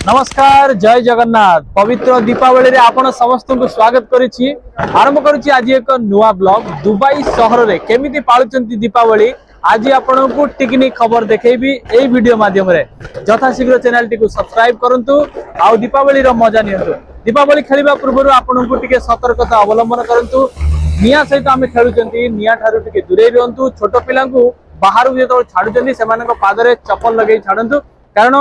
नमस्कार जय जगन्नाथ पवित्र दीपावली रे आपण समस्त को स्वागत करिछि। आरंभ करुछि आज एक नुआ ब्लॉग दुबई शहर रे केमिति पाळुचंती दीपावली। आज आपण को टिकनी खबर देखैबी एई वीडियो माध्यम रे। यथा शीघ्र चैनल टी को सब्सक्राइब करंतु आ दीपावली रो मजा नियंतु। दीपावली खेलिबा पूर्व आपण को टिके सतर्कता अवलंबन करंतु। निया सहित आमे खेलुचंती निया ठारू टिके दूरे रहंतु। छोटो पिला को बाहर जेतो छाडुचंती सेमानक पादरे चप्पल लगेई छाडंतु कारण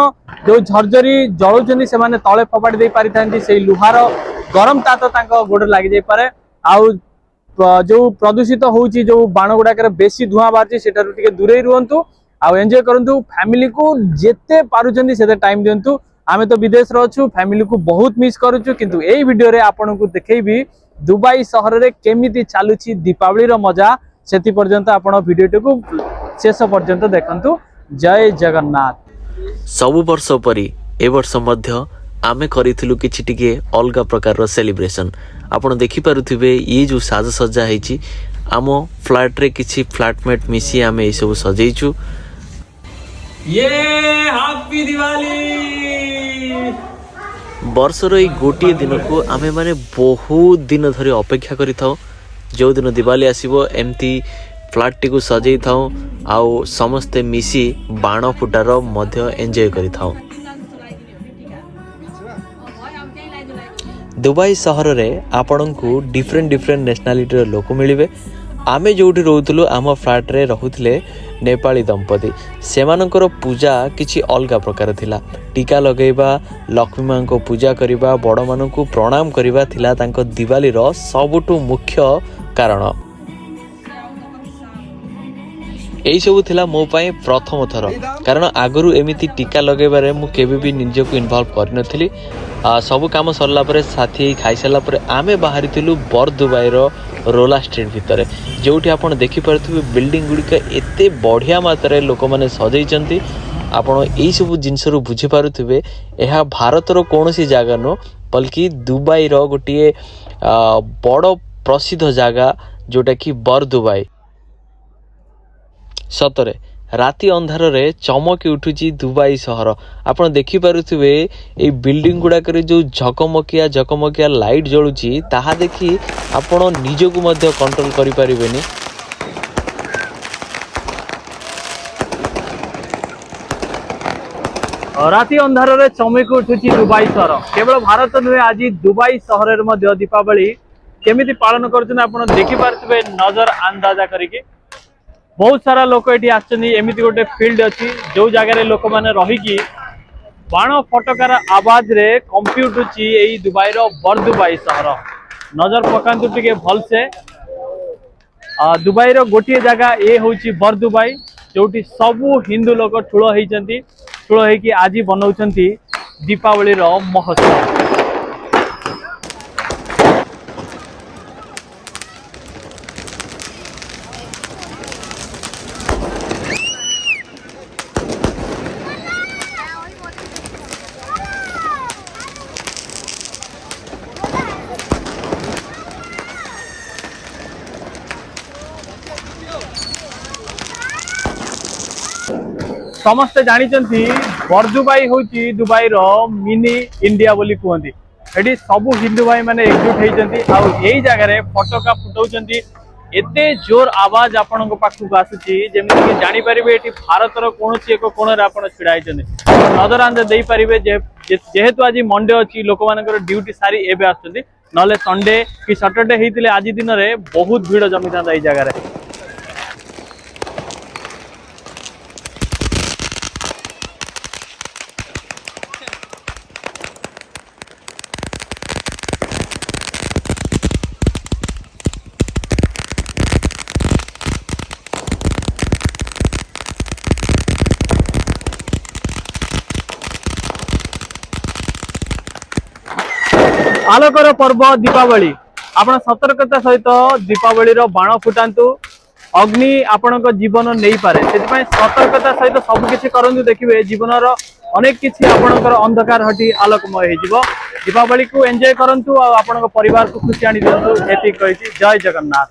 जो झरझरी जलुचंती से माने तळे फपाड़ी दे पारि थांती से लुहार गरम तात तांको गोड़ लागि जाय पारे। आउ जो प्रदूषित होउची जो बाण गुडा करे बेसी धुआं बारची सेटारु टिके दूरे रुहंतु। आउ एन्जॉय करंतु फैमिली को जेते पारुचंती सेते टाइम दियंतु। आमे तो विदेश रो अछु फैमिली को बहुत मिस करूछु किंतु एई वीडियो रे आपन को देखैबी दुबई शहर रे केमिति चालुची दीपावली रो मजा। सेति पर्यंत आपण वीडियो को शेष पर्यंत देखंतु। जय जगन्नाथ। सबु वर्ष परी ए वर्ष मध्य आमे करिथिलु किछि टिके अलगा प्रकार रो सेलिब्रेशन। आपण देखि पारुथिबे ये जो साज सज्जा हेछि आमो फ्लैट रे किछि फ्लैटमेट मिसी आमे ए सब सजेइछु। ये हैप्पी दिवाली। वर्षर ए गोटिए दिन को आमे माने बहुत दिन धरि अपेक्षा करिथाउ। जो दिन दिवाली आसीबो एमती फ्लैट टी को सजेई थाउ आउ समस्ते मिसी बाण फुटार मध्य एंजॉय करि थाउ। दुबई शहर रे आपन को डिफरेंट डिफरेंट नेशनलिटी रे लोक मिलिबे। आमे जोठी रहउतलु आम फ्लैट रे रहुतले नेपाली दंपति। सेमानकर पूजा किछि अलगा प्रकार थिला। टीका लगेबा लक्ष्मी मां को पूजा करिबा बड़ मानन को प्रणाम करिबा थिला तांको दिवाली रो सबुटु मुख्य कारण। यही सब थिला मो पाए प्रथम थर कारण आगरु एमिति टीका लगेबारे मु केबे भी निजे को इन्वॉल्व करन थली। सब काम सरला परे साथी खाई सरला परे आमे बाहरी थिलु बर दुबई रो रोला स्ट्रीट भितरे जोठी आपण देखि परथु बिल्डिंग गुडी का एते बढ़िया मात्रा लोक माने सजै चंती। आपण एई सब जिंस रो बुझी पारुथिबे एहा भारत रो कोनोसी जागा नो बल्कि दुबई रो गोटिए बड़ प्रसिद्ध जागा जोटा कि बर दुबई। सतरे राति अंधार रे चमकी उठुची दुबई शहर। आपण देखि पारुथिबे ए बिल्डिंग गुडा करे जो झकमकिया लाइट जळुची ताहा देखि आपण निजको मध्ये कंट्रोल करि परिबेनी। राति अंधार रे चमकी उठुची दुबई शहर। केवल भारत नुहे आज दुबई शहर रे मध्ये दीपावली केमिति पालन करछन आपण देखि पारुथिबे नजर अंदाजा करिके। बहुत सारा लोक ये आसछन्ती एमिति गोटे फील्ड अच्छी जो जगार लोक मैंने रहीकि बाण फटकार आवाज रे कंपी उठुची एई दुबई रो बर दुबई शहर। नजर पकांतु टिके भल से। दुबई रो गोटे जगह ये होची बर दुबई जोटी सबु हिंदू लोक ठुलो हेइचंती। ठुलो हेकि आज बनाउचंती दीपावली रो महोत्सव। समस्ते जानिचंती बर दुबई होची दुबई रो मिनी इंडिया बोली कहती। एटी सबु हिंदू भाई माने एकजुट हेइचंती आउ एई जगह रे फटका फुटाउचंती। एते जोर आवाज आपन को पाखु आसुची जेमिति कि जानि परिबे एटी भारत रो कोनोसी एक कोण रे आपन छिडा हेइचंती। नजर अंदाज देई परिबे जेहेतु आज मंडे अछि लोक मानकर ड्यूटी सारी एबे आसुचंती नले संडे कि सैटरडे हेइतिले आज दिन रे बहुत भीड़ जमिता एई जगह रे। आलोकर पर्व दीपावली आपण सतर्कता सहित दीपावली रो बाण फुटांतु। अग्नि आपण जीवन नहीं पारे सेतिपय सतर्कता सहित सब किछि करंतु। देखिबे जीवन रो अनेक किछि आपणकर अंधकार हटी आलोकमय हे जिवो। दीपावली को एंजॉय करंतु आ आपणक परिवार को खुशी आनी दियंतु। एति कहिछि जय जगन्नाथ।